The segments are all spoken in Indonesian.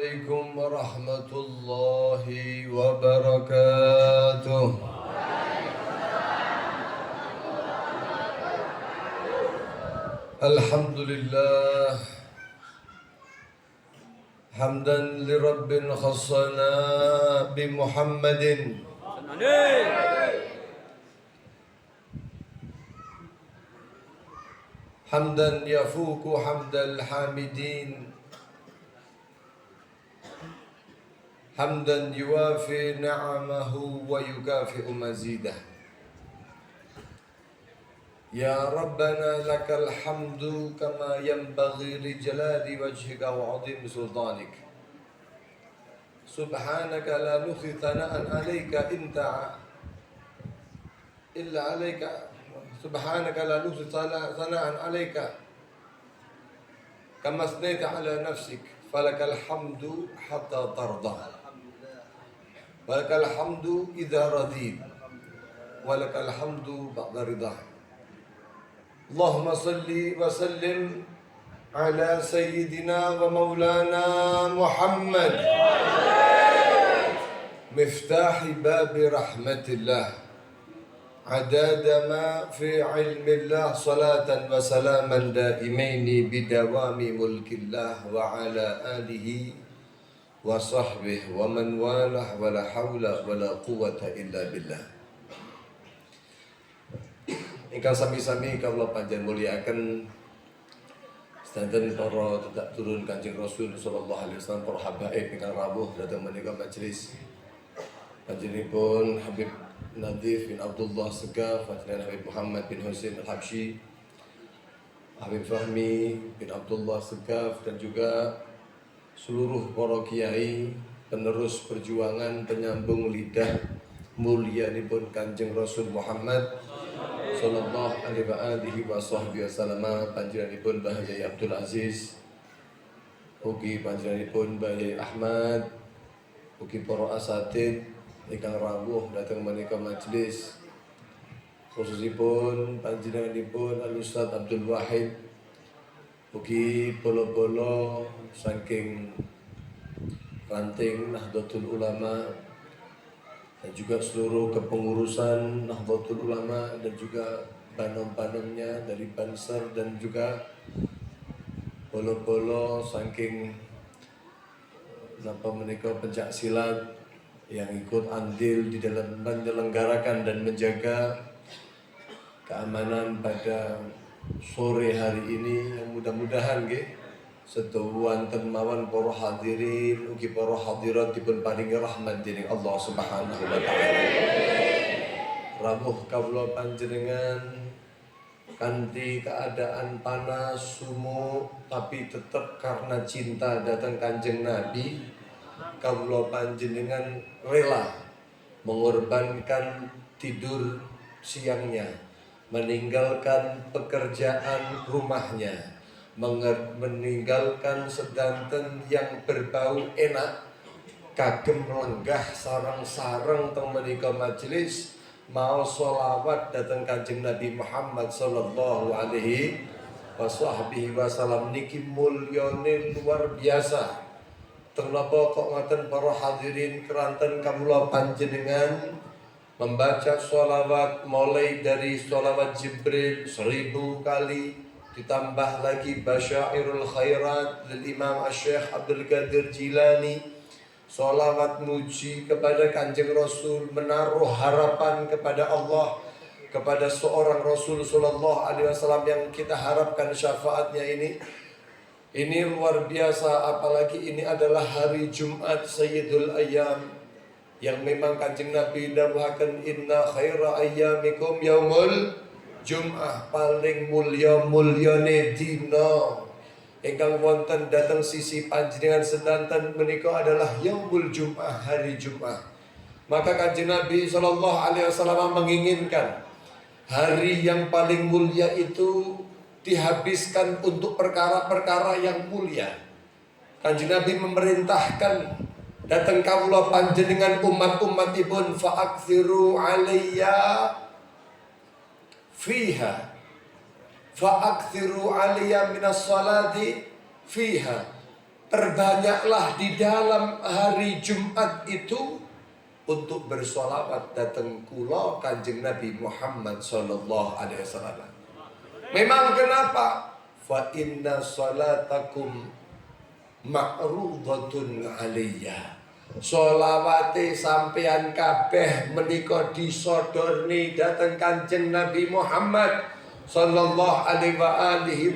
عليكم ورحمة الله وبركاته. الحمد لله حمدا لرب خصنا بمحمد حمدا يفوق حمد الحامدين حمدا يوافي نعمه ويكافئ مزيده. يا ربنا لك الحمد كما ينبغي لجلال وجهك وعظيم سلطانك. سبحانك لا نحصي ثناء عليك انت الا عليك. سبحانك لا نحصي ثناء عليك كما اثنيت على نفسك. فلك الحمد حتى ترضى، ولك الحمد إذا رضيت، ولك الحمد بعد رضا. اللهم صل وسلم على سيدنا ومولانا محمد مفتاح باب رحمة الله عداد ما في علم الله صلاة وسلاما دائمين بدوام ملك الله وعلى آله وصحبه ومن والاه ولا حول ولا قوة إلا بالله. Ingkang sami-sami kawula panjenengan mulyakaken sedanten para tetap turun Kanjeng Rasul sallallahu alaihi wasallam, para habaib ingkang rawuh dhateng menika majelis panjenenganipun Habib Nadif bin Abdullah Segaf, panjenengan Habib Muhammad bin Husain Al-Habsyi, Habib Fahmi bin Abdullah Segaf, dan juga seluruh para kiai penerus perjuangan penyambung lidah mulyanipun Kanjeng Rasul Muhammad sallallahu alaihi wasallam, panjenenganipun Mbah Yai Abdul Aziz, ugi panjenenganipun Mbah Yai Ahmad, ugi para asatid ingkang rawuh dhateng menika majelis, khususipun panjenenganipun Al Ustaz Abdul Wahid, ugi bolo-bolo saking ranting Nahdlatul Ulama, dan juga seluruh kepengurusan Nahdlatul Ulama, dan juga banom-banomnya dari Banser, dan juga bolo-bolo saking menika pencak silat yang ikut andil di dalam menyelenggarakan dan menjaga keamanan pada sore hari ini, yang mudah-mudahan nggih setu wonten mawon para hadirin ugi para hadirat dipun paringi rahmat dening Allah Subhanahu wa taala. Rawuh kawula panjenengan kanthi keadaan panas sumuk, tapi tetap karena cinta datang Kanjeng Nabi, kawula panjenengan rela mengorbankan tidur siangnya, meninggalkan pekerjaan rumahnya, meninggalkan sedanten yang berbau enak, kagem lenggah sareng-sareng teng menika majelis mau sholawat dateng Kanjeng Nabi Muhammad sallallahu alaihi wasallam. Niki mulyane luar biasa. Kenapa kok ngoten para hadirin keranten kawula panjenengan membaca sholawat mulai dari sholawat Jibril 1000 kali, ditambah lagi Basyairul Khairat dari Imam Syekh Abdul Qadir Jilani, sholawat muji kepada Kanjeng Rasul, menaruh harapan kepada Allah, kepada seorang Rasul sallallahu alaihi wasallam yang kita harapkan syafaatnya ini luar biasa. Apalagi ini adalah hari Jumat Sayyidul Ayyam, yang memang Kanjeng Nabi dawuhaken inna khaira ayyamikum yaumul Jum'ah, paling mulyane dina ingkang wonten dhateng sisi panjenengan sedanten menika adalah yaumul Jum'ah, hari Jumat. Maka Kanjeng Nabi sallallahu alaihi wasallam menginginkan hari yang paling mulia itu dihabiskan untuk perkara-perkara yang mulia. Kanjeng Nabi memerintahkan datang kawula panjenengan umat-umatipun fa'aksiru alayya fa'aksiru alayya minas salati fiha, Perbanyaklah di dalam hari Jumat itu untuk bersolawat datang kula Kanjeng Nabi Muhammad sallallahu alaihi wasallam. Memang kenapa? Fa inna salatakum ma'rudatun aliyya. Solawate sampean kabeh menika disodorni dateng Kanjeng Nabi Muhammad sallallahu alaihi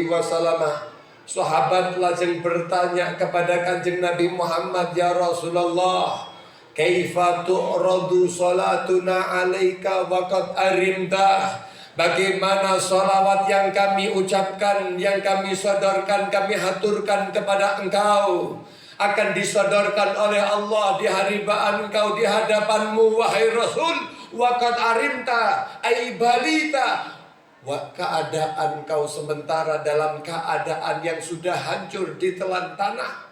wasallam. Sahabat lajeng bertanya kepada Kanjeng Nabi Muhammad, ya Rasulullah, kaifa tu'radu salatuna alaika waqad arimta? Bagaimana salawat yang kami ucapkan, yang kami sodorkan, kami haturkan kepada engkau akan disodorkan oleh Allah di haribaan engkau di hadapanmu wahai Rasul. Waqad arimta ay balita, keadaan kau sementara dalam keadaan yang sudah hancur ditelan tanah.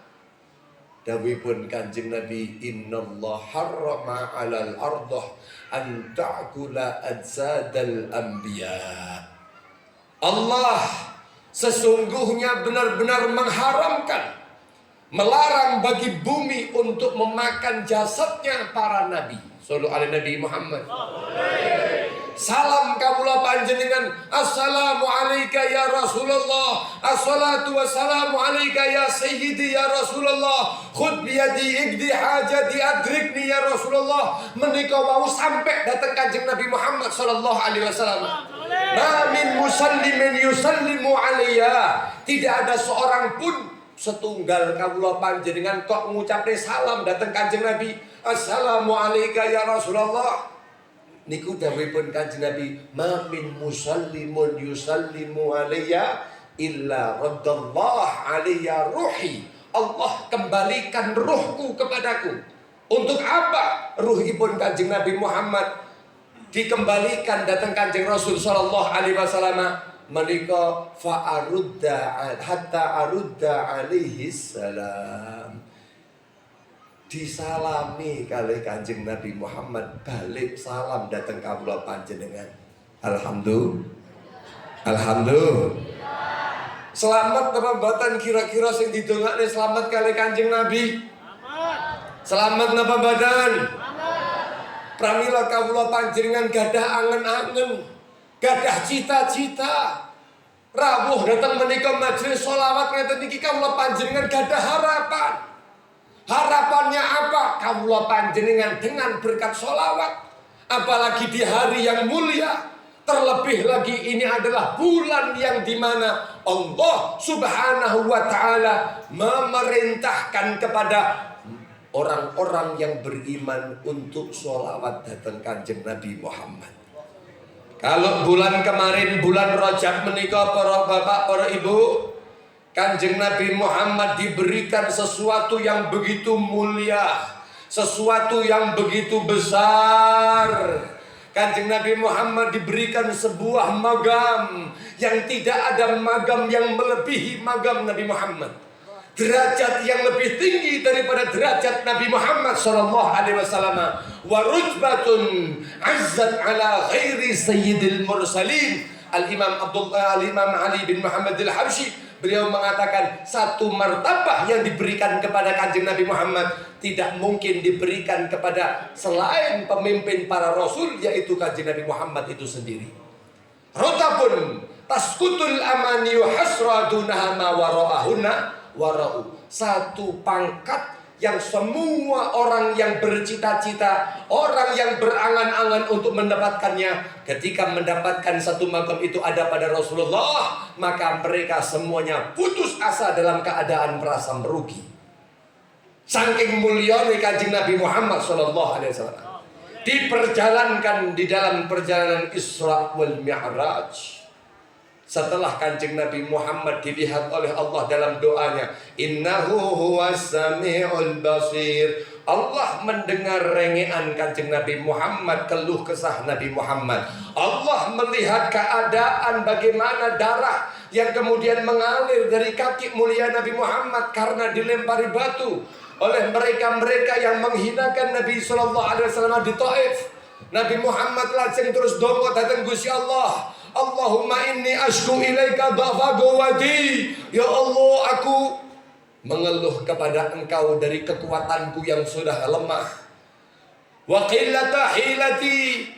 Dawuhipun Kanjeng Nabi, innallah harrama 'alal ardah an ta'kula ajsadal anbiya. Allah sesungguhnya benar-benar mengharamkan, melarang bagi bumi untuk memakan jasadnya para nabi. Sallu ala Nabi Muhammad. Salam kawula panjenengan, assalamu alayka ya Rasulullah, assalatu wassalamu alayka ya sayyidi ya Rasulullah, khud biyadi igdi hajati adrikni ya Rasulullah. Menika wau sampai datang Kanjeng Nabi Muhammad sallallahu alaihi wasallam. Ma min musallimin yusallimu alayya. Tidak ada seorang pun setunggal kawula panjenengan kok ngucapne salam datang Kanjeng Nabi, assalamu alayka ya Rasulullah. Niku dawuhipun Kanjeng Nabi, ma min musallimun yusallimu alayya illa raddallah alayya ruhi. Allah kembalikan ruhku kepadaku. Untuk apa ruhipun Kanjeng Nabi Muhammad dikembalikan datang Kanjeng Rasul sallallahu alaihi wasallam? Menika fa arudda hatta arudda alaihi salam. Disalami kali Kanjeng Nabi Muhammad, balik salam datang kawula panjenengan. Alhamdulillah. Selamat napa mboten kira-kira sing didongakne selamat kali Kanjeng Nabi? Selamat napa mboten? Pramila kawula panjenengan gadah angen-angen, gadah cita-cita rawuh datang menika majelis sholawat ngeten niki kawula panjenengan gadah harapan. Harapannya apa? Kawula panjenengan dengan berkat sholawat, apalagi di hari yang mulia, terlebih lagi ini adalah bulan yang dimana Allah subhanahu wa ta'ala memerintahkan kepada orang-orang yang beriman untuk sholawat datang Kanjeng Nabi Muhammad. Kalau bulan kemarin, bulan Rajab menika para bapak, para ibu, Kanjeng Nabi Muhammad diberikan sesuatu yang begitu mulia, sesuatu yang begitu besar. Kanjeng Nabi Muhammad diberikan sebuah magam yang tidak ada magam yang melebihi magam Nabi Muhammad. Derajat yang lebih tinggi daripada derajat Nabi Muhammad sallallahu alaihi wasallam. Wa rutbatun azzat ala ghairi sayyidil mursalin. Al-Imam Ali bin Muhammad al-Habsyi, beliau mengatakan satu martabah yang diberikan kepada Kanjeng Nabi Muhammad tidak mungkin diberikan kepada selain pemimpin para rasul, yaitu Kanjeng Nabi Muhammad itu sendiri. Rotabun taskutul amani hasradunaha ma wara'ahunna wara'u. Satu pangkat yang semua orang yang bercita-cita, orang yang berangan-angan untuk mendapatkannya, ketika mendapatkan satu makam itu ada pada Rasulullah, maka mereka semuanya putus asa dalam keadaan merasa merugi. Saking mulyanya Kanjeng Nabi Muhammad sallallahu alaihi wasallam diperjalankan di dalam perjalanan Isra wal Mi'raj. Setelah Kanjeng Nabi Muhammad dilihat oleh Allah dalam doanya, innahu huwas sami'ul basir. Allah mendengar rengean Kanjeng Nabi Muhammad, keluh kesah Nabi Muhammad. Allah melihat keadaan bagaimana darah yang kemudian mengalir dari kaki mulia Nabi Muhammad karena dilempari batu oleh mereka-mereka yang menghinakan Nabi sallallahu alaihi wasallam di Taif. Nabi Muhammad lajeng terus donga datang Gusti Allah, Allahumma inni ashku ilaika dhafa quwwati. Ya Allah, aku mengeluh kepada engkau dari kekuatanku yang sudah lemah. Wa qillata hilati,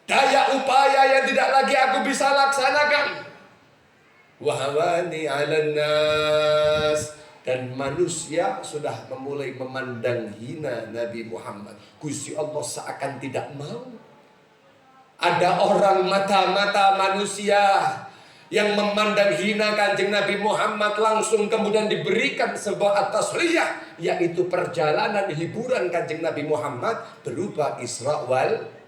daya upaya yang tidak lagi aku bisa laksanakan. Wa hawani 'alan nas, dan manusia sudah memulai memandang hina Nabi Muhammad. Gusti Allah seakan tidak mau. Ada orang mata-mata manusia yang memandang hina Kanjeng Nabi Muhammad, langsung kemudian diberikan sebuah tasliyah, yaitu perjalanan hiburan Kanjeng Nabi Muhammad berupa Isra wal,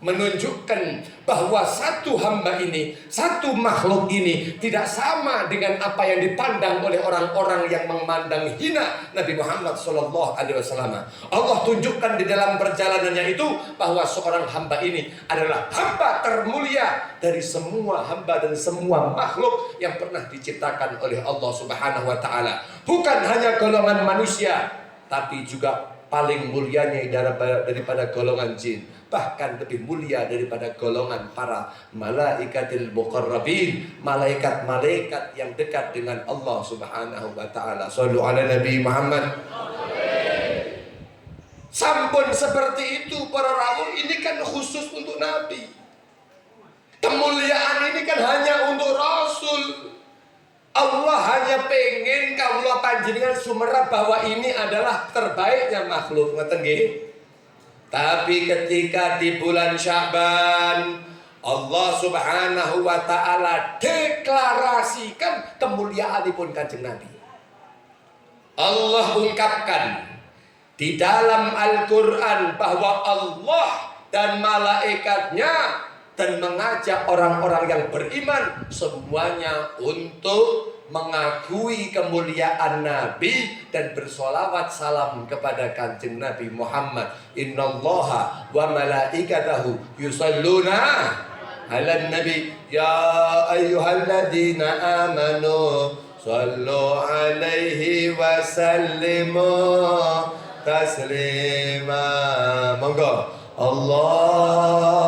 menunjukkan bahwa satu hamba ini, satu makhluk ini tidak sama dengan apa yang dipandang oleh orang-orang yang memandang hina Nabi Muhammad SAW. Allah tunjukkan di dalam perjalanannya itu bahwa seorang hamba ini adalah hamba termulia dari semua hamba dan semua makhluk yang pernah diciptakan oleh Allah Subhanahu wa Ta'ala. Bukan hanya golongan manusia, tapi juga paling mulianya daripada golongan jin, bahkan lebih mulia daripada golongan para malaikatil muqarrabin, malaikat-malaikat yang dekat dengan Allah Subhanahu wa Ta'ala. Shallu ala Nabi Muhammad. Sampun seperti itu para rawuh, ini kan khusus untuk Nabi. Kemuliaan ini kan hanya untuk Rasul. Allah hanya pengen kawula panjenengan sumerap bahwa ini adalah terbaiknya makhluk, ngoten nggih. Tapi ketika di bulan Sya'ban, Allah Subhanahu wa Ta'ala deklarasikan kemuliaanipun Kanjeng Nabi. Allah ungkapkan di dalam Al-Quran bahwa Allah dan malaikatnya dan mengajak orang-orang yang beriman semuanya untuk mengakui kemuliaan Nabi dan bersolawat salam kepada Kanjeng Nabi Muhammad. Innallaha wa malaikatahu yusalluna 'alan nabi ya ayyuhalladzina amanu sallu 'alaihi wa sallimu taslima. Monggo. Allahumma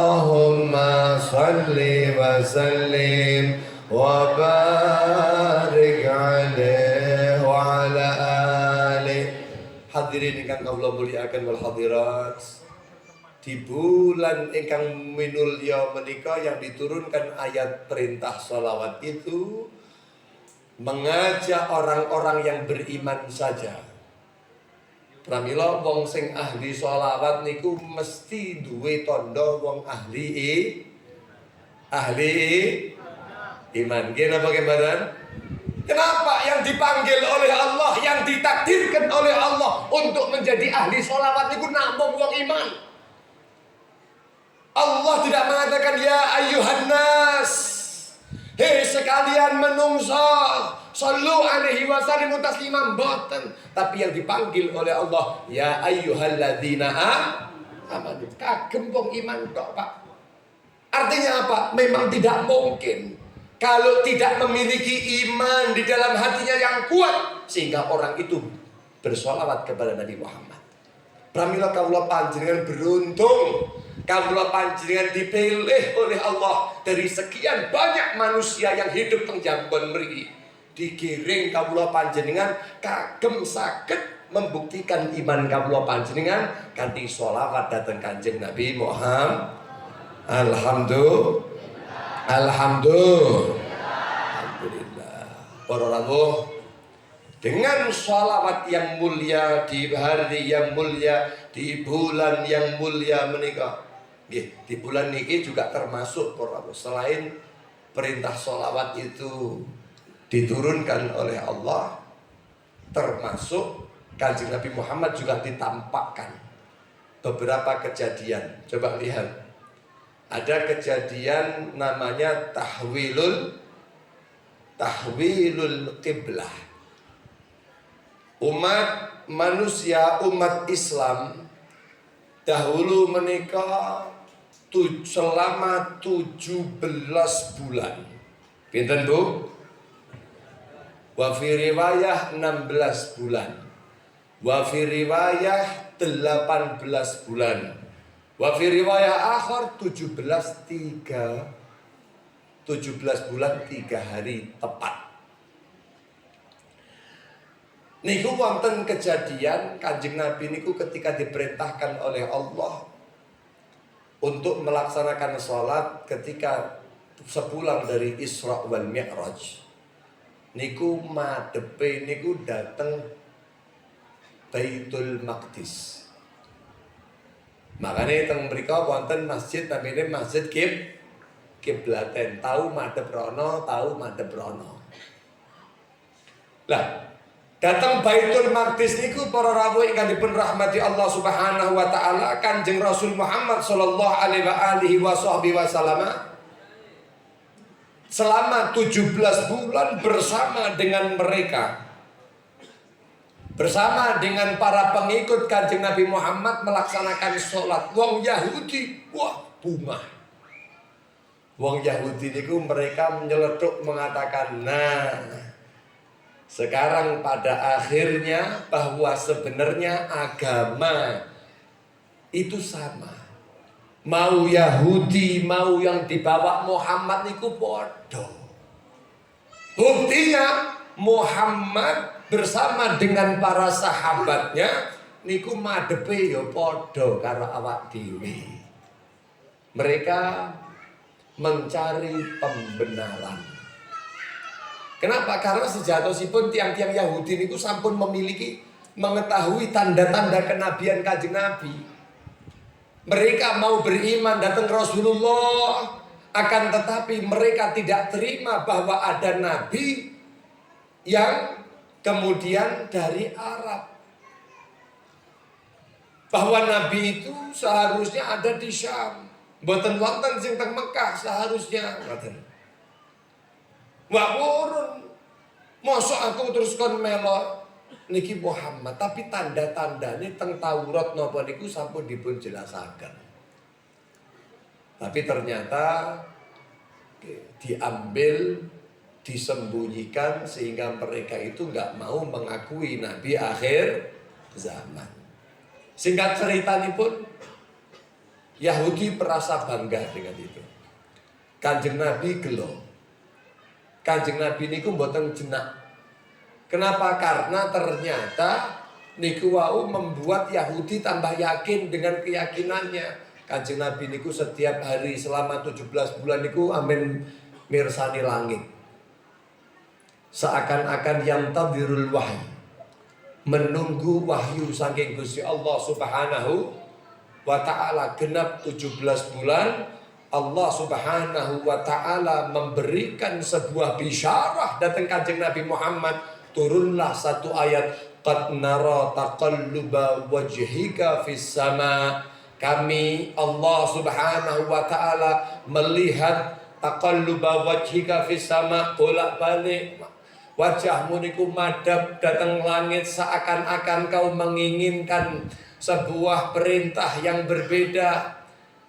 salli wa sallim wa barik alaihi wa ala alihi. Hadirin ingkang kawula mulyakaken wal hadirat, di bulan ingkang minulya menika yang diturunkan ayat perintah sholawat itu mengajak orang-orang yang beriman saja. Pramila wong sing ahli sholawat niku mesti duwe tanda wong ahli iman. Napa kembaran? Kenapa yang dipanggil oleh Allah, yang ditakdirkan oleh Allah untuk menjadi ahli sholawat niku namung wong iman? Allah tidak mengatakan ya ayyuhan nas, hei sekalian menungso, sallu alaihi wasallimu tasliman, boten. Tapi yang dipanggil oleh Allah ya ayyuhalladzina amanu, kagem wong iman kok, Pak. Artinya apa? Memang tidak mungkin kalau tidak memiliki iman di dalam hatinya yang kuat sehingga orang itu bersolawat kepada Nabi Muhammad. Pramila kawula panjenengan beruntung, kawula panjenengan dipilih oleh Allah dari sekian banyak manusia yang hidup teng jaman mriki. Digiring kawula panjenengan kagem saged membuktikan iman kawula panjenengan kanthi sholawat dhateng Kanjeng Nabi Muhammad. Alhamdulillah. Para rawuh, dengan sholawat yang mulia di hari yang mulia, di bulan yang mulia menika, nggih, di bulan niki juga termasuk para rawuh, selain perintah sholawat itu diturunkan oleh Allah, termasuk Kanjeng Nabi Muhammad juga ditampakkan beberapa kejadian. Coba lihat, ada kejadian namanya tahwilul qiblah. Umat manusia, umat Islam dahulu menikah selama 17 bulan. Pinten Bu? Wa fi riwayah 16 bulan. Wa fi riwayah 18 bulan. Wa fi riwayah akhir 17 bulan 3 hari tepat. Niku wonten kejadian Kanjeng Nabi niku ketika diperintahkan oleh Allah untuk melaksanakan sholat ketika sepulang dari Isra wal Mi'raj. Niku madepe niku dateng Baitul Maqdis. Makanya teng mriko wonten masjid namine Masjid Kiblaten. Tahu madhep rono, tahu madhep rono. Lah, datang Baitul Maqdis niku para rawuh ingkang dipun rahmati Allah Subhanahu wa taala, Kanjeng Rasul Muhammad sallallahu alaihi wasallam selama 17 bulan bersama dengan mereka. Bersama dengan para pengikut Kanjeng Nabi Muhammad melaksanakan sholat. Wong Yahudi, wah bunga. Wong Yahudi niku mereka menyeletuk mengatakan, nah sekarang pada akhirnya bahwa sebenarnya agama itu sama. Mau Yahudi, mau yang dibawa Muhammad niku podo. Buktinya Muhammad bersama dengan para sahabatnya niku madepe ya podo karo awak dhewe. Mereka mencari pembenaran. Kenapa? Karena sejatosipun tiang-tiang Yahudi niku sampun mengetahui tanda-tanda kenabian Kanjeng Nabi. Mereka mau beriman datang Rasulullah, akan tetapi mereka tidak terima bahwa ada nabi yang kemudian dari Arab. Bahwa nabi itu seharusnya ada di Syam. Mboten wonten sing teng Mekah seharusnya. Wah urun. Mosok aku terus kon melo niki Muhammad, tapi tanda-tandane teng Taurat napa niku sampun dipun jelasaken. Tapi ternyata diambil, disembunyikan sehingga mereka itu nggak mau mengakui Nabi akhir zaman. Singkat cerita ini pun Yahudi merasa bangga dengan itu. Kanjeng Nabi gelo. Kanjeng Nabi niku mboten jenak. Kenapa? Karena ternyata niku wau membuat Yahudi tambah yakin dengan keyakinannya. Kanjeng Nabi niku setiap hari selama 17 bulan niku amin mirsani langit. Seakan-akan yang tadirul wahyu, menunggu wahyu saking Gusti Allah Subhanahu wa taala. Genap 17 bulan Allah Subhanahu wa taala memberikan sebuah bisyarah datang Kanjeng Nabi Muhammad. Turunlah satu ayat, qad nara taqalluba wajhika fis sama. Kami Allah Subhanahu wa taala melihat taqalluba wajhika fis sama, bolak-balik wajahmu niku madhep datang langit, seakan-akan kau menginginkan sebuah perintah yang berbeda,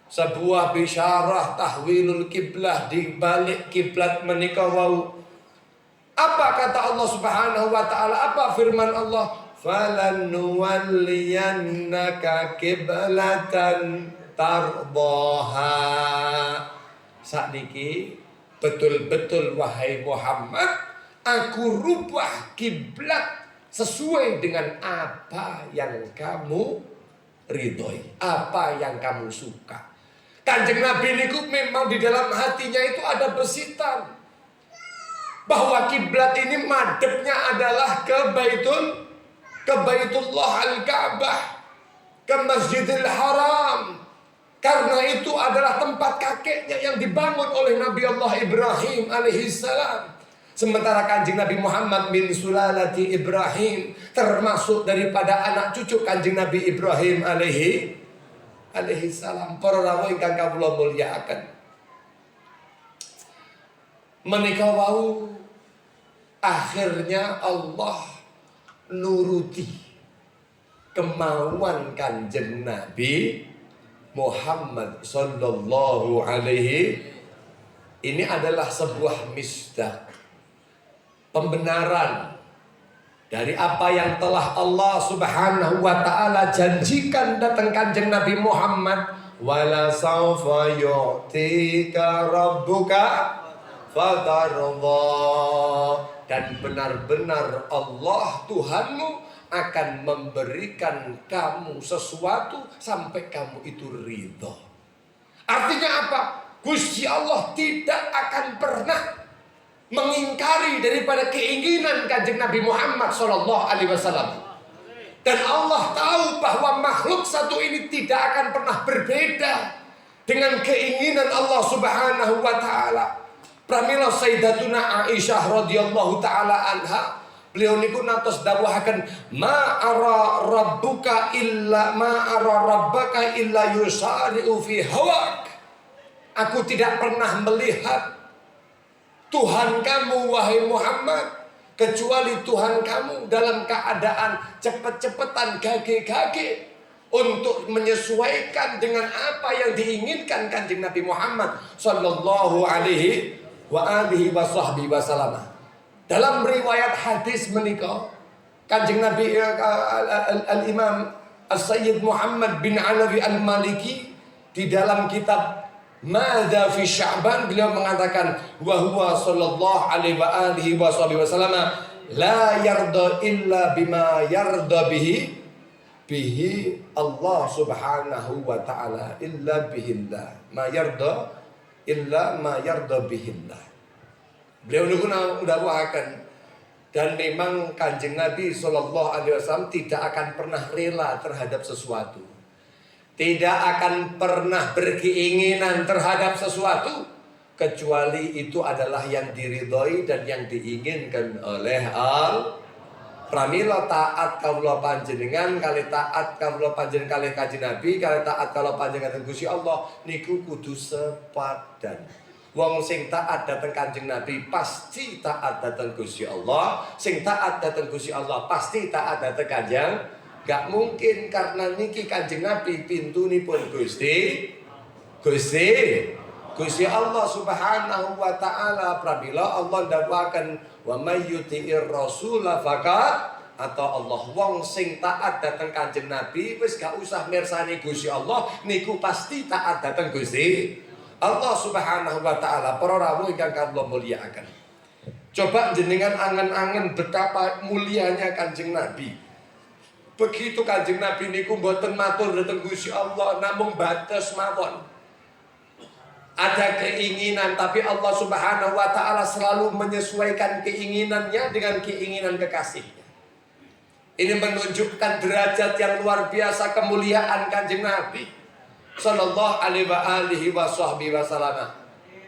sebuah bisyarah tahwilul kiblah di balik kiblat menika wau. Apa kata Allah Subhanahu wa taala? Apa firman Allah? Falanuwalliyannaka kiblatan tardaha. Sakniki betul-betul wahai Muhammad, aku rubah kiblat sesuai dengan apa yang kamu ridhoi, apa yang kamu suka. Kanjeng Nabi niku memang di dalam hatinya itu ada besitan bahwa kiblat ini madepnya adalah ke Baitullah Al-Ka'bah, ke Masjidil Haram. Karena itu adalah tempat kakeknya yang dibangun oleh Nabi Allah Ibrahim alaihissalam. Sementara Kanjeng Nabi Muhammad bin Sulalati Ibrahim, termasuk daripada anak cucu Kanjeng Nabi Ibrahim alaihissalam. Para rawuh ingkang kawula mulyakaken, menika wau akhirnya Allah nuruti kemauan Kanjeng Nabi Muhammad sallallahu alaihi. Ini adalah sebuah misdak, pembenaran dari apa yang telah Allah Subhanahu wa taala janjikan datang Kanjeng Nabi Muhammad. Wala sawfa yu'tika rabbuka fatardha. dan benar-benar Allah Tuhanmu akan memberikan kamu sesuatu sampai kamu itu ridho. Artinya apa? Gusti Allah tidak akan pernah mengingkari daripada keinginan Kanjeng Nabi Muhammad SAW. Dan Allah tahu bahwa makhluk satu ini tidak akan pernah berbeda dengan keinginan Allah Subhanahu wa taala. Pramila Sayyidatuna Aisyah radhiyallahu taala anha, beliau niku natos dawuhaken, ma ara rabbaka illa yusari'u fi hawak. Aku tidak pernah melihat Tuhan kamu wahai Muhammad, kecuali Tuhan kamu dalam keadaan cepet-cepetan gage-gage untuk menyesuaikan dengan apa yang diinginkan Kanjeng Nabi Muhammad sallallahu alaihi wasallam. Dalam riwayat hadis menika, Kanjeng Nabi Al-Imam As-Sayyid Muhammad bin Alawi Al-Maliki di dalam kitab Madza fi Sya'ban, beliau mengatakan wa huwa sallallahu alaihi wasallam la yarda illa bima yarda bihi Allah subhanahu wa ta'ala illa bihillah ma yarda illa ma yarda bihillah. Beliau udah wahakan, dan memang Kanjeng Nabi sallallahu alaihi wasallam tidak akan pernah rela terhadap sesuatu, tidak akan pernah berkeinginan terhadap sesuatu kecuali itu adalah yang diridhoi dan yang diinginkan oleh Allah. Pramila taat kawula panjenengan kali taat kawula panjenengan kali Kanjeng Nabi, kali taat kawula panjenengan Gusti Allah niku kudu sepadan. Wong sing taat dateng Kanjeng Nabi pasti taat dateng Gusti Allah, sing taat dateng Gusti Allah pasti taat dateng Kanjeng. Gak mungkin, karena niki Kanjeng Nabi pintunipun Gusti Allah Subhanahu wa taala. Prabila Allah dawuhaken wa may yuti'ir rasul faqat atau Allah, wong sing taat dateng Kanjeng Nabi wis gak usah mirsani Gusti Allah, niku pasti taat dateng Gusti Allah Subhanahu wa taala. Para rawuh ingkang kawula mulyakaken, coba jenengan angen-angen betapa mulianya Kanjeng Nabi. Begitu Kanjeng Nabi niku mboten matur dhateng Gusti Allah, namung bates mawon. Ada keinginan, tapi Allah Subhanahu wa taala selalu menyesuaikan keinginannya dengan keinginan kekasihnya. Ini menunjukkan derajat yang luar biasa kemuliaan Kanjeng Nabi sallallahu alaihi wasallam.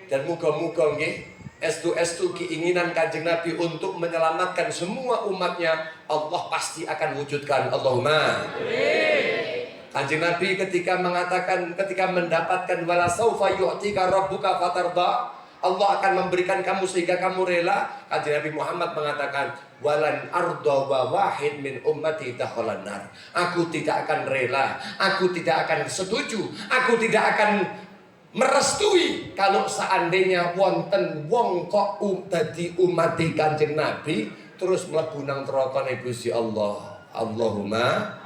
Dan muga-muga nggih estu keinginan Kanjeng Nabi untuk menyelamatkan semua umatnya Allah pasti akan wujudkan. Allahumma amin. Kanjeng Nabi ketika mendapatkan wala saufa yu'tika rabbuka fatarda, Allah akan memberikan kamu sehingga kamu rela. Kanjeng Nabi Muhammad mengatakan walan arda wa wahid min ummati dakhalan nar. Aku tidak akan rela, aku tidak akan setuju, aku tidak akan merestui kalau seandainya wonten wong kok dadi umat Kanjeng Nabi terus mlebu nang neraka Gusti Allah. Allahumma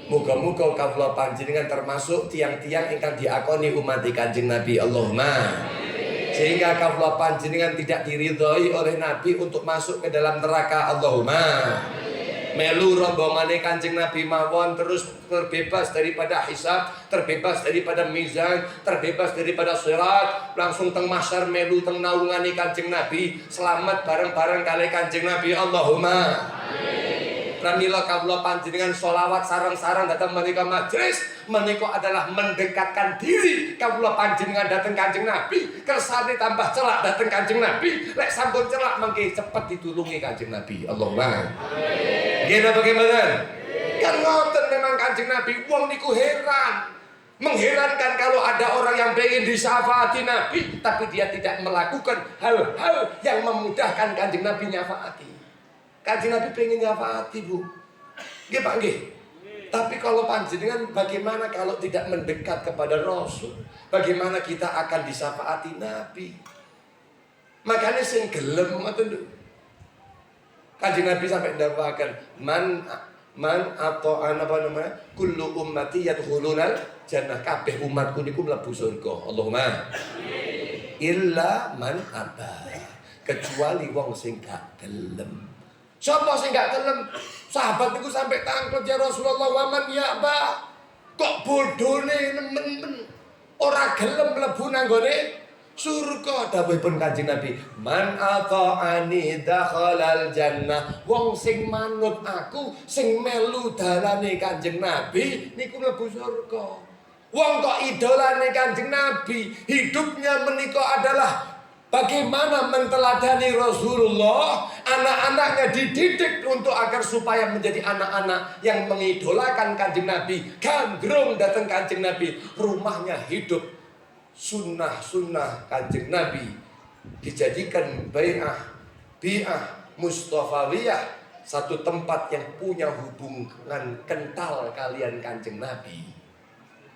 muga-muga kawula panjenengan termasuk tiang-tiang ingkang diakoni umat Kanjeng Nabi. Allahumma, sehingga kawula panjenengan tidak diridhoi oleh Nabi untuk masuk ke dalam neraka. Allahumma melu rombongane Kanjeng Nabi mawon terus terbebas daripada hisab, terbebas daripada mizan, terbebas daripada sirat, langsung teng mahsyar melu teng naungane Kanjeng Nabi, selamat bareng-bareng kali Kanjeng Nabi. Allahumma amin. Pramila kawula panjenengan sholawat sareng-sareng datang menika majelis menika adalah mendekatkan diri kawula panjenengan datang Kanjeng Nabi, kersane tambah celak datang Kanjeng Nabi, lek sampun celak mangke cepet ditulungi Kanjeng Nabi. Allahumma amin. Nggih napa mboten? Kan ngoten memang Kanjeng Nabi, wong niku heran. Mengherankan kalau ada orang yang pengen disyafaati Nabi tapi dia tidak melakukan hal-hal yang memudahkan Kanjeng Nabi nyafaati. Kanjeng Nabi pengen nyafaati, Bu. Nggih Pak nggih. Tapi kalau panjenengan bagaimana kalau tidak mendekat kepada Rasul? Bagaimana kita akan disyafaati Nabi? Makanya sing gelem ngoten lho. Kanjeng Nabi sampai ndawuhaken man atau apa namanya? Kullu ummati yadkhulunal jannah. Kabeh umatku niku mlebu surga. Allahumma illa man aba. kecuali wong sing gak gelem. Sapa sing gak gelem? Sahabat niku sampai tangklet ya Rasulullah, waman ya ba. Kok bodone nemen-nemen ora gelem mlebu nang gone surga. Dawuhipun Kanjeng Nabi, man ata'ani dakhalal jannah. Wong sing manut aku, sing melu dalane Kanjeng Nabi niku mlebu surga. Wong kok idolane Kanjeng Nabi, hidupnya menika adalah bagaimana menteladani Rasulullah, anak-anaknya dididik untuk agar supaya menjadi anak-anak yang mengidolakan Kanjeng Nabi, gandrung datang Kanjeng Nabi, rumahnya hidup sunnah-sunnah Kanjeng Nabi, dijadikan bi'ah Mustafawiyah, satu tempat yang punya hubungan kental kalian Kanjeng Nabi.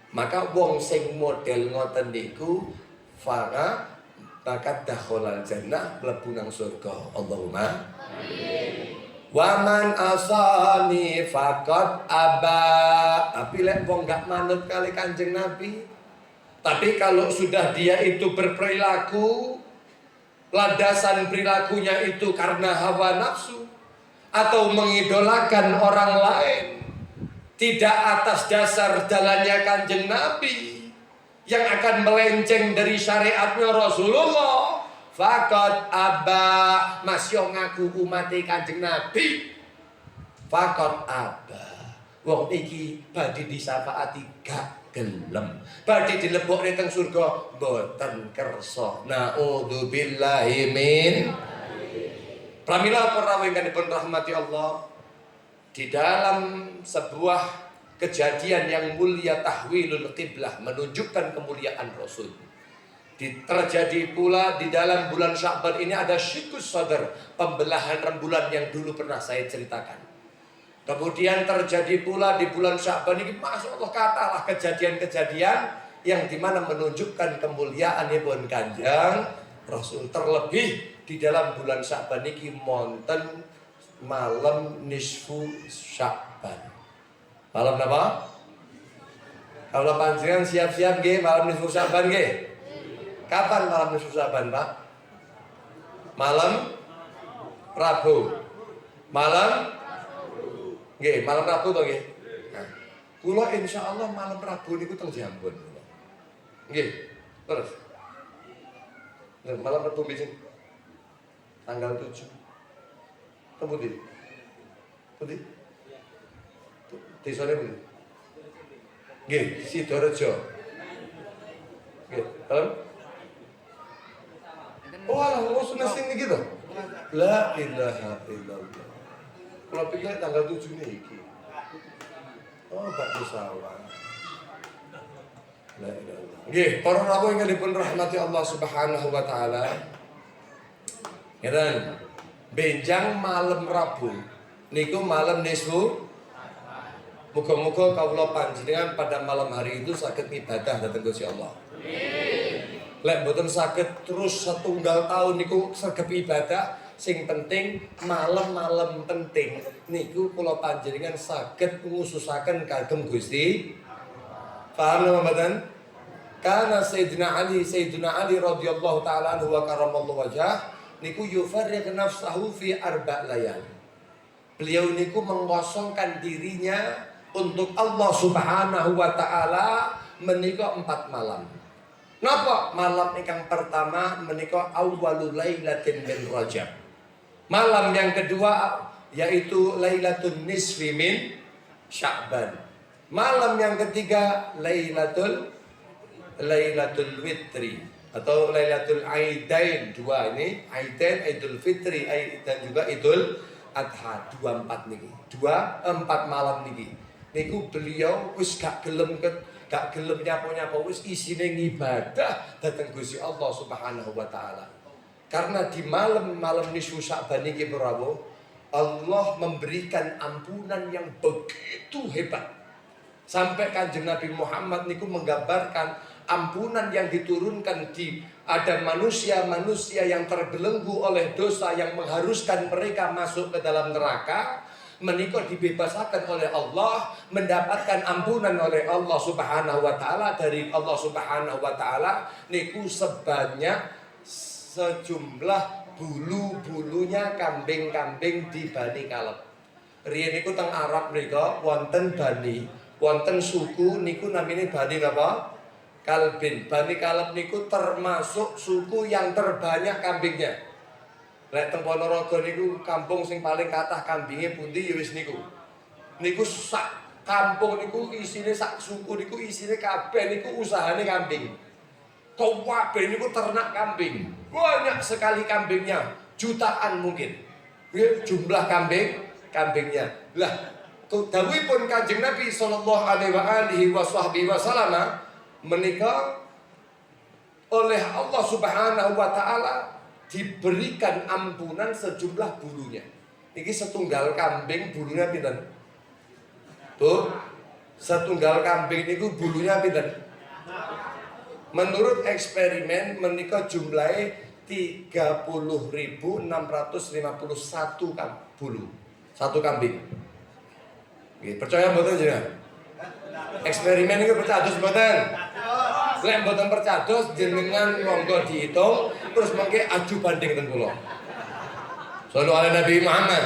Maka wong sing model ngoten niku maka dakhalal jannah, mlebu nang surga. Allahumma amin. Waman asani faqad aba. Tapi lek wong gak manut kali Kanjeng Nabi, tapi kalau sudah dia itu berperilaku, landasan perilakunya itu karena hawa nafsu atau mengidolakan orang lain, tidak atas dasar jalannya Kanjeng Nabi, yang akan melenceng dari syariatnya Rasulullah, faqad aba, masih ngaku umat Kanjeng Nabi, faqad aba. Wong iki badhe disafaati gak gelem, badhe dilebokne teng surga mboten kersa. Naudzubillahi min. Pramila para ingkang dipun rahmati Allah, di dalam sebuah kejadian yang mulia tahwilul qiblah, menunjukkan kemuliaan Rasul, terjadi pula di dalam bulan Sya'ban ini ada syikus sadar, pembelahan rembulan yang dulu pernah saya ceritakan. Kemudian terjadi pula di bulan Sya'ban ini, Masya Allah, katalah kejadian-kejadian yang dimana menunjukkan kemuliaan Ibn Kanjeng Rasul. Terlebih di dalam bulan Sya'ban ini monten malam nisfu Sya'ban. Malam apa? Kalau panjenengan siap-siap nggih malam nisfu Sya'ban nggih. Kapan malam nisfu Sya'ban, Pak? Malam Rabu. Malam nggih, malam Rabu to nggih. Nah, kula insyaallah malam Rabu niku teng Jambon. Nggih. Terus. Malam Rabu besok tanggal 7. Kemudian. Kemudian desane pundi? Nggih, Sidorejo. Nggih, terus? Oh, alah, nesting niki to. La ilaha illallah. Kula pikir tanggal 7 niki. Oh, Pak Sawan. La ilaha illallah. Nggih, para rawuh ingkang dipun rahmati Allah Subhanahu wa taala. Ngeten, benjang malam Rabu niku malam nisfu. Muga-muga kawula panjenengan pada malam hari itu saged ibadah dhateng Gusti Allah. Lek mboten saged terus setunggal tahun niku saged ibadah, sing penting malam-malam penting niku kula panjenengan saged ngususaken kagem Gusti. Paham napa mboten? Karena Sayyidina Ali radhiyallahu taala anhu wa karamallahu wajhah niku yufarriq nafsahu fi arba' layal. Beliau niku mengosongkan dirinya untuk Allah Subhanahu wa taala menika 4 malam. Napa? Malam ingkang pertama menika awwalul lailatin min Rajab. Malam yang kedua yaitu Lailatul Nisfi min Sya'ban. Malam yang ketiga Lailatul Witri atau Lailatul Aidain. Dua ini, Aidain, Idul Fitri dan juga Idul Adha. 24 niki. 4 malam niki. Niku beliau wis gak gelem nyapa-nyapa, wis isine ngibadah dhateng Gusti Allah Subhanahu wa taala. Karena di malam-malam nisfu Sya'ban niki prawo, Allah memberikan ampunan yang begitu hebat. Sampai Kanjeng Nabi Muhammad niku menggambarkan ampunan yang diturunkan ada manusia-manusia yang terbelenggu oleh dosa yang mengharuskan mereka masuk ke dalam neraka. Menika dibebasakan oleh Allah, mendapatkan ampunan oleh Allah Subhanahu wa taala, dari Allah Subhanahu wa taala niku sebanyak sejumlah bulu-bulunya kambing-kambing di Bani Kaleb. Riyen niku teng Arab mriku wonten bani, wonten suku niku namine Bani napa? Kalbin. Bani Kaleb niku termasuk suku yang terbanyak kambingnya. Lek teng Ponorogo niku kampung sing paling kathah kambinge pundi ya wis niku. Niku sak kampung niku isine sak suku niku isine kabeh niku usahane kambing. Kabeh niku ternak kambing. Banyak sekali kambingnya, jutaan mungkin. Jumlah kambingnya. Lah, dawuhipun Kanjeng Nabi sallallahu alaihi wasallam menika oleh Allah Subhanahu wa taala diberikan ampunan sejumlah bulunya. Iki setunggal kambing bulunya pinten? Tuh, setunggal kambing niku bulunya pinten? Menurut eksperimen menika jumlahnya 30.651 bulu satu kambing. Percaya mboten jenengan? Eksperimen itu percados mboten? Lek mboten percados jenengan monggo dihitung terus mengke aju banding ten kula. Shallallahu alaihi Nabi Muhammad.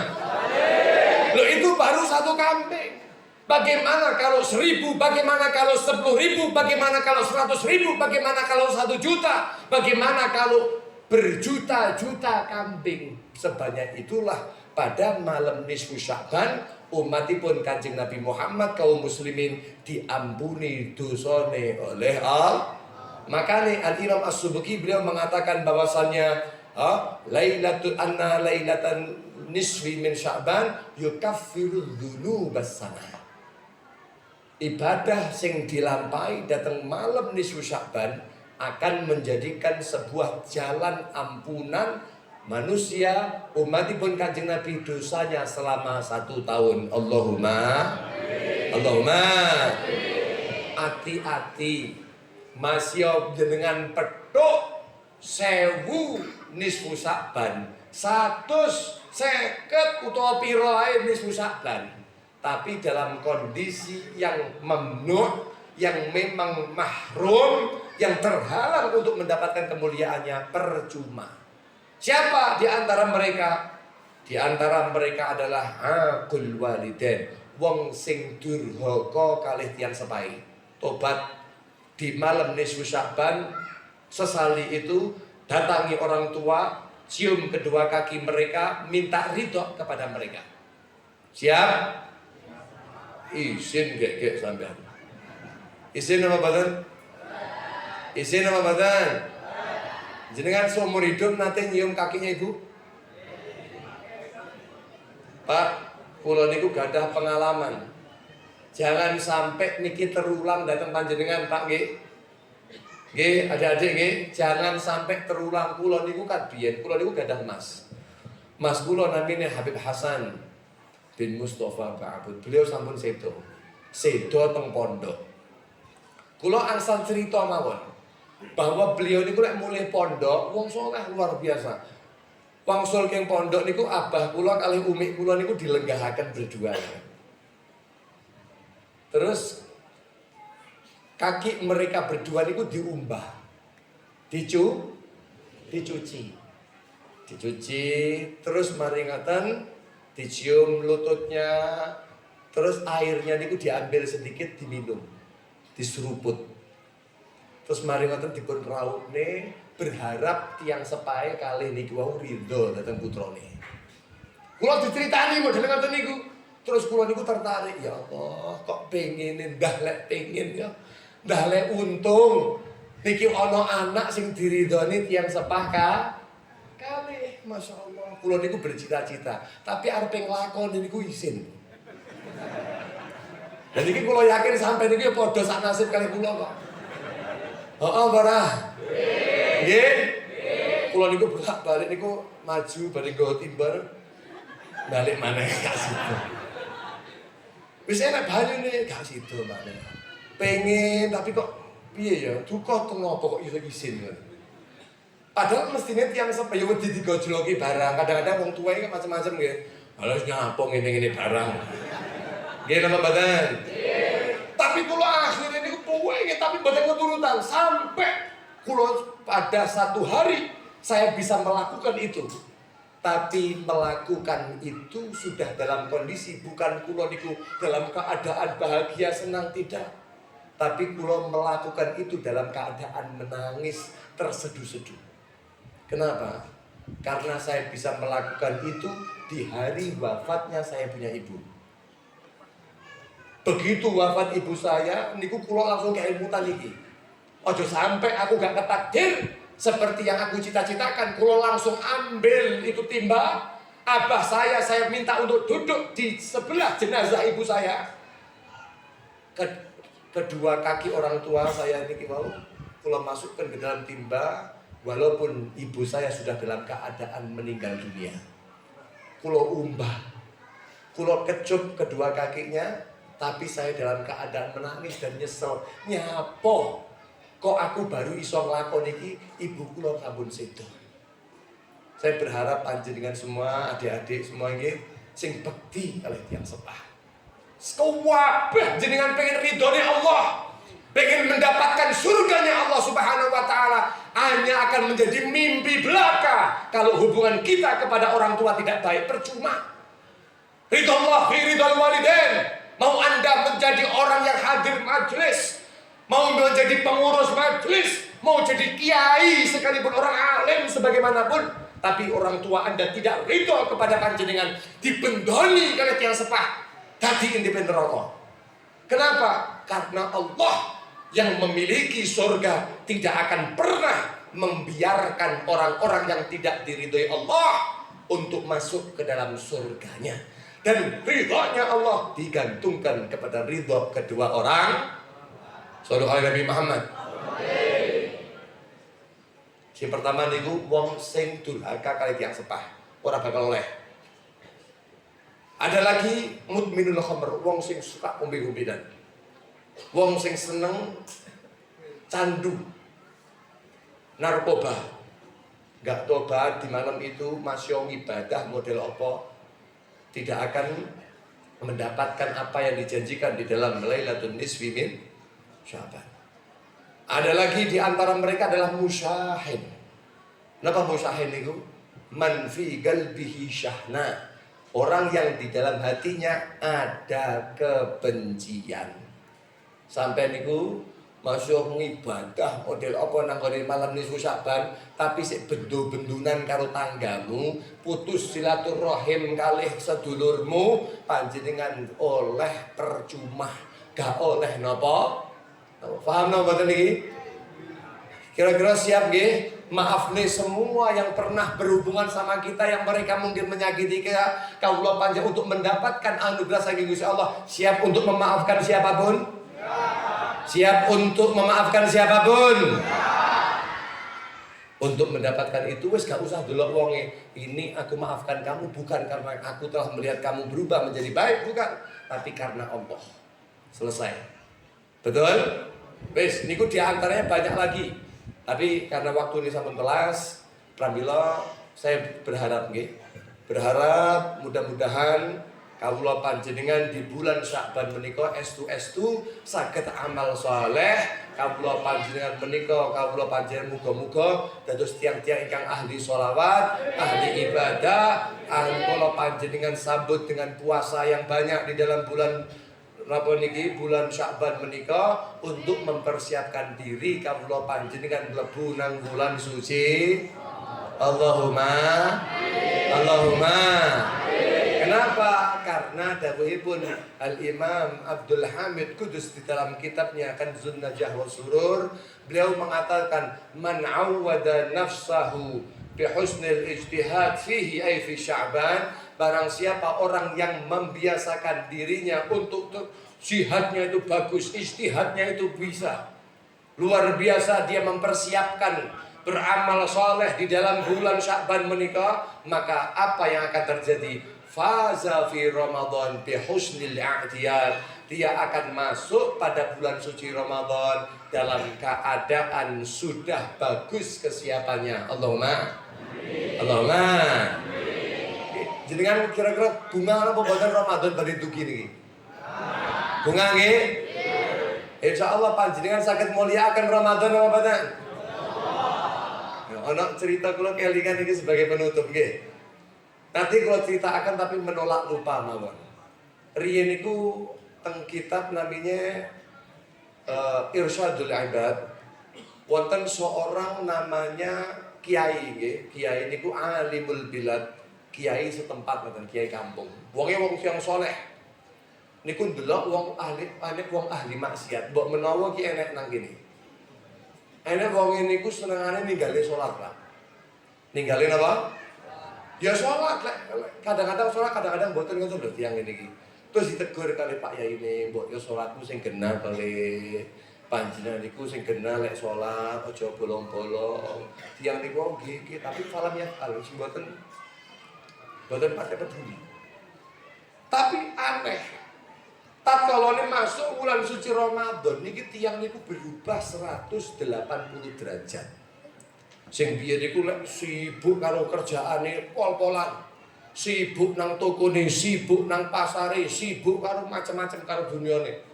Loh itu baru satu kambing. Bagaimana kalau 1.000, bagaimana kalau 10.000, bagaimana kalau 100.000, bagaimana kalau 1 juta, bagaimana kalau berjuta-juta kambing. Sebanyak itulah pada malam nisfu Sya'ban umatipun Kanjeng Nabi Muhammad kaum muslimin diampuni dosane oleh Allah. Makanya Al-Imam As-Subki beliau mengatakan bahwasannya lailatan nisfi min Sya'ban yukaffiru dzunubas sanah. Ibadah sing dilampahi datang malam nisfu Sya'ban akan menjadikan sebuah jalan ampunan manusia umatipun Kanjeng Nabi dosanya selama 1 tahun. Allahumma hati-hati masih jenengan petuk 1000 nisfu Sya'ban 150 utawa pira ae nisfu Sya'ban. Tapi dalam kondisi yang memnuh, yang memang mahrum, yang terhalang untuk mendapatkan kemuliaannya, percuma. Siapa di antara mereka? Di antara mereka adalah aqul walidain, wong sing durhaka kalih tiyang sepahe. Tobat di malam nisfu Sya'ban, sesali itu datangi orang tua, cium kedua kaki mereka, minta ridho kepada mereka. Siap? Isin gek sampean. Isin apa badan? Isin apa badan? Jenengan seumur hidup nanti nyium kakinya ibu? Pak, kula niku gadah pengalaman. Jangan sampai niki terulang datang panjenengan, Pak nggih. Nggih, adik-adik nggih, jangan sampai terulang. Kula niku kan biyen, kula niku gadah mas. Mas kula namine Habib Hasan bin Mustafa Ba'abud. Beliau sampun sedo teng pondok. Kula angsal cerita mawon bahwa beliau niku lek mulih pondok wong saleh luar biasa. Wangsul keng pondok niku abah kula kalih umi kula niku dilenggahaken berdua. Terus kaki mereka berdua niku diumbah. Dicuci. Terus mari ngaten dicium lututnya, terus airnya niku diambil sedikit diminum, diseruput. Terus mari ngoten dipun raune berharap tiang sepahe kalih niki wau ridho dhateng putrane. Kula diceritani model ngoten niku. Terus kula niku tertarik, ya Allah, kok pengine ndah lek pengen ya. Ndah lek untung niki ana anak sing diridhoni tiang sepah kalih. Masya Allah, kula niku bercita-cita, tapi arep nglakoni niku isin. Dan iki kula yakin sampai niku ya padha sak nasib kali kula kok. Heeh, Barah. Nggih. Kula niku bolak-balik niku maju bareng nggawa timbar. Balik maneh gak sido. Wis enak banyune gak sido maneh. Pengen tapi kok piye ya? Duka teng napa kok iso isin ngono. Padahal mestinya tiang sepe yo wedi digojloki barang. Kadang-kadang wong tuwa iki macam-macam nggih. Halus nyapa ngene-ngene barang. Nggih napa mboten? Nggih. Tapi kula akhire niku pengen tapi mboten keturutan sampai kula pada satu hari saya bisa melakukan itu. Tapi melakukan itu sudah dalam kondisi bukan kula niku dalam keadaan bahagia senang, tidak. Tapi kula melakukan itu dalam keadaan menangis terseduh-seduh. Kenapa? Karena saya bisa melakukan itu di hari wafatnya saya punya ibu. Begitu wafat ibu saya, niku kula langsung keilmutan iki. Ojo sampai aku gak ketakdir seperti yang aku cita-citakan. Kula langsung ambil itu timba. Abah saya minta untuk duduk di sebelah jenazah ibu saya. Kedua kaki orang tua saya ini mau kula masukkan ke dalam timba. Walaupun ibu saya sudah dalam keadaan meninggal dunia, kula umbah, kula kecup kedua kakinya. Tapi saya dalam keadaan menangis dan nyesel. Nyapo kok aku baru iso nglakoni iki, ibu kula sampun sedo. Saya berharap panjenengan semua, adik-adik semua ini sing bekti kalih tiyang sepah. Sekawabeh jenengan pengen ridhone Allah, pengen mendapatkan surganya Allah Subhanahu wa taala, hanya akan menjadi mimpi belaka kalau hubungan kita kepada orang tua tidak baik, percuma. Ridhullah fi ridhal walidain. Mau Anda menjadi orang yang hadir majelis, mau menjadi pengurus majelis, mau jadi kiai sekalipun orang alim sebagaimanapun, tapi orang tua Anda tidak ridho kepada panjenengan, dibendoni oleh tiang sepah, tadi independen rokok. Kenapa? Karena Allah yang memiliki surga tidak akan pernah membiarkan orang-orang yang tidak diridhoi Allah untuk masuk ke dalam surganya. Dan ridhonya Allah digantungkan kepada ridho kedua orang. Sallallahu alaihi Nabi Muhammad. Yang pertama niku wong sing durhaka kali tiyang sepah, ora bakal oleh. Ada lagi mudminul khamr, wong sing suka ombe-ombenan. Wong sing seneng candu narkoba. Gak tobat di malam itu, masya ibadah model apa? Tidak akan mendapatkan apa yang dijanjikan di dalam Lailatul Nisfi min Sya'ban. Ada lagi di antara mereka adalah musyahin. Kenapa musyahin itu? Man fi qalbihi syahna. Orang yang di dalam hatinya ada kebencian. Sampai niku masuk ngibadah model apa nang ngene malam nisfu Sya'ban, tapi sik bendo-bendunan karo tanggamu, putus silaturahim kalih sedulurmu, panjenengan oleh percuma, gak oleh napa? Paham napa mboten niki? Kira-kira siap nggih? Maaf nih semua yang pernah berhubungan sama kita yang mereka mungkin menyakiti kita, kaula panjang untuk mendapatkan anugerah saking Gusti Allah. Siap untuk memaafkan siapapun? Siap untuk memaafkan siapapun? Untuk mendapatkan itu wis gak usah delok wonge. Ini aku maafkan kamu bukan karena aku telah melihat kamu berubah menjadi baik, bukan, tapi karena Allah. Selesai. Betul? Wis niku diantaranya banyak lagi. Tapi karena waktu ini sampun telas, pramila saya berharap nggih. Berharap mudah-mudahan kawula panjenengan di bulan Sya'ban menika estu-estu saged amal saleh. Kawula panjenengan menika kawula panjenengan muga-muga dados tiang-tiang ingkang ahli sholawat, ahli ibadah. Kawula panjenengan sambut dengan puasa yang banyak di dalam bulan napa niki bulan Sya'ban menika untuk mempersiapkan diri kawula panjenengan mlebu nang bulan suci. Allahumma Allahumma. Kenapa? Karena dawuhipun Al-Imam Abdul Hamid Kudus di dalam kitabnya Kanzun Najah wa Surur, beliau mengatakan man awwada nafsahu bi husnil ijtihad fihi ay fi Sya'ban, barang siapa orang yang membiasakan dirinya untuk jihadnya itu bagus, ijtihadnya itu bisa luar biasa, dia mempersiapkan beramal soleh di dalam bulan Sya'ban menika, maka apa yang akan terjadi? Faza fi Ramadan bi husnil i'tiyad. Dia akan masuk pada bulan suci Ramadan dalam keadaan sudah bagus kesiapannya. Allahumma Allahumma. Jenengan kira-kira bunga apa boten Ramadan badhe dugi niki? Bunga nggih? Insyaallah panjenengan saged muliakan Ramadan apa boten? Ya, Ana cerita kula kelingan iki sebagai penutup nggih. Nanti kalau cerita akan tapi menolak lupa mawon. Riyen niku teng kitab namanya Irsyadul Ibad. Wonten seorang namanya kiai nggih. Kiai niku alimul bilad, kiai setempat ngoten, kiai kampung. Wonge wong sing saleh. Niku ndelok wong ahli maksiat, mbok menawa ki enek nang kene. Enek wong niku senengane ninggale salat, Pak. Ninggale napa? Ya salat, kadang-kadang salat, kadang-kadang mboten ngoten lho tiyang ngene iki. Terus ditegur kali Pak Yai ini, mbok yo salatmu sing genah kali panjenengan niku sing genah lek salat, aja bolong-bolong. Tiyang niku nggih, tapi falam ya kalau mboten pati peduli. Tapi aneh. Tatkalane masuk bulan suci Ramadan niki tiyang niku berubah 180 derajat. Sing biyen niku lek sibuk karo kerjaane pol-polan. Sibuk nang tokone, sibuk nang pasare, sibuk karo macam-macam karo dunyane.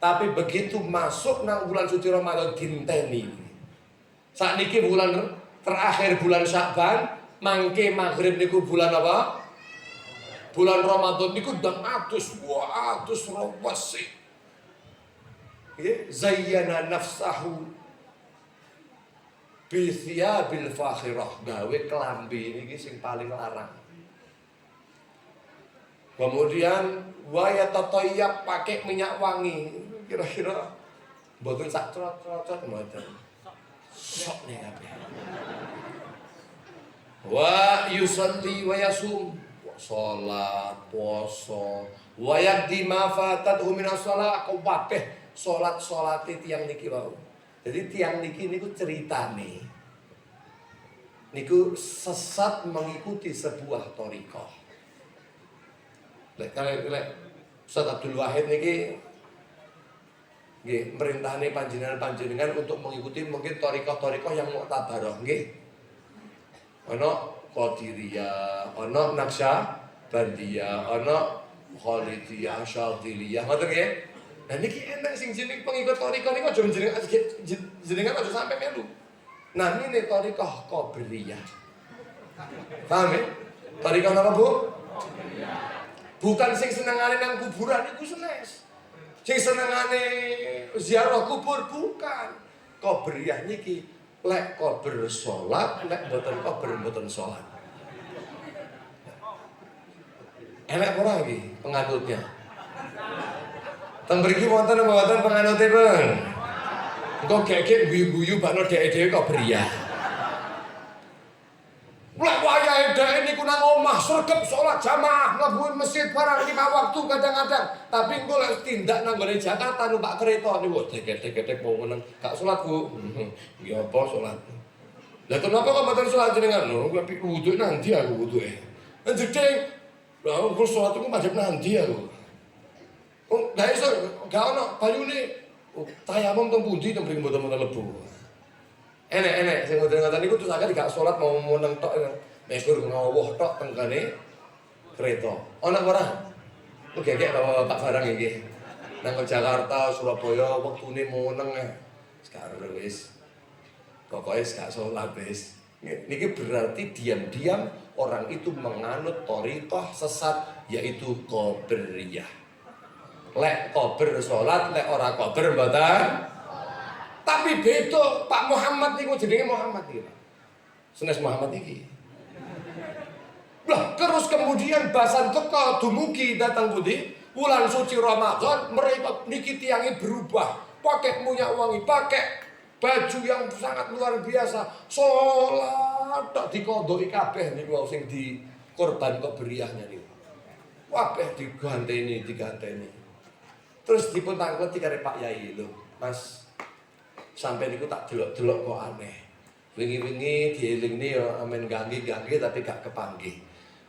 Tapi begitu masuk nang bulan suci Ramadan dinteni. Sakniki bulan terakhir bulan Sya'ban, mangke maghrib niku bulan apa? Bulan Ramadan niku ndang atus rawasi. Nggih, zayyana nafsahu bi thiyabil fakhirah, gawe kelambi niki sing paling larang. Kemudian wa yatatayyab pakai minyak wangi. Kira-kira mboten sak crot-crot mboten. Sok nih kabeh. Wa yusalli wa yasum, salat, poso, wa yaqdi ma fatathu minas shalah, kabeh salat-salate tiyang niki wau. Jadi tiyang niki niku ceritane niku sesat mengikuti sebuah thariqah. Lek Ustaz Abdul Wahid niki nggih merintahane panjenengan untuk mengikuti mungkin thariqah-thariqah yang mu'tabarah nggih. Ana Qadiriyah, ana Naqsyabandiyah, ana Khalidiyah, Syadhiliyah, ngoten nggih. Nah niki enak sing jeneng pengikut thariqah niku aja jenengan aja sampai melu. Nah ini thariqah Qadiriyah. Paham ya? Thariqah napa, Bu? Bukan sing senengane nang kuburan iku senes. Sing senengane ziarah kubur bukan. Qadiriyah niki lek kubur salat, lek mboten kubur mboten salat. Enak ora iki penganutnya? Teng mriki wonten apa wonten penganutipun? Engko gek-gek guyu-guyu bakno dhek-dhek Qadiriyah. Lek wayahe dhek niku nang omah sregep salat jamaah, mlebu masjid barang 5 waktu kadang-kadang. Tapi engko lek tindak nang gone Jakarta numpak kereta niku dek-dek mau meneng gak salat, Bu. Ya apa salat? Lah kenapa kok mboten salat jenengan? Lho, tapi wudu nanti aku wuduke. Jedeng. Lah kok salat ku macet nanti aku. Oh, lah iso gak ono banyune. Tayamum teng pundi teng mriki mboten lebu. Enek sing ngoten-ngoten niku terus akhir gak salat mau meneng tok mekur ngawoh tok teng kene kereta. Ana ora? Ku gegek bapak barang iki. Nang Jakarta, Surabaya wektune meneng sekarang wis. Pokoke gak salat wis. Niki berarti diam-diam orang itu menganut thariqah sesat yaitu Qadiriyah. Lek kober salat, lek ora kober mboten. Tapi beda Pak Muhammad niku jenenge Muhammad iki. Senes Muhammad iki. Lah terus kemudian basan teka dumugi datang pundi? Bulan suci Ramadan mereka niki tiange berubah, pakai minyak wangi, pakai baju yang sangat luar biasa. Salat tak dikodhoki kabeh niku sing di korban Qadiriyahnya niku. Kabeh diganteni. Terus dipun tangkleti karo Pak Yai lho, Mas. Sampai niku tak delok-delok kok aneh. Wingi-wingi dielingne ya amen gangge tapi gak kepanggih.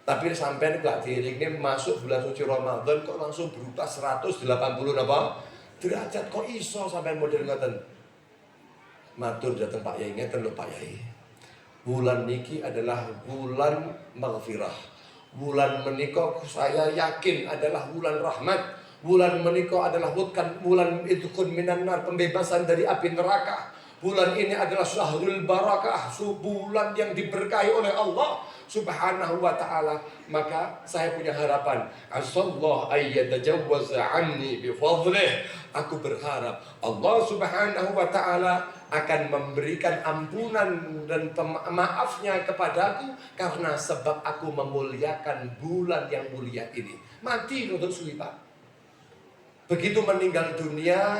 Tapi sampai gak dielingne masuk bulan suci Ramadan kok langsung berubah 180 apa? Derajat kok iso sampai model ngoten. Matur dateng Pak Yai ngeten lho Pak Yai. Bulan niki adalah bulan maghfirah. Bulan menika saya yakin adalah bulan rahmat. Bulan menika adalah bukan bulan itu kun minan nar, pembebasan dari api neraka. Bulan ini adalah syahrul barakah, bulan yang diberkahi oleh Allah Subhanahu wa ta'ala. Maka saya punya harapan, asallahu ayyatajawwaza anni bifadlih. Aku berharap Allah Subhanahu wa ta'ala akan memberikan ampunan dan maafnya kepadaku karena sebab aku memuliakan bulan yang mulia ini. Mati untuk suwi, Pak. Begitu meninggal dunia,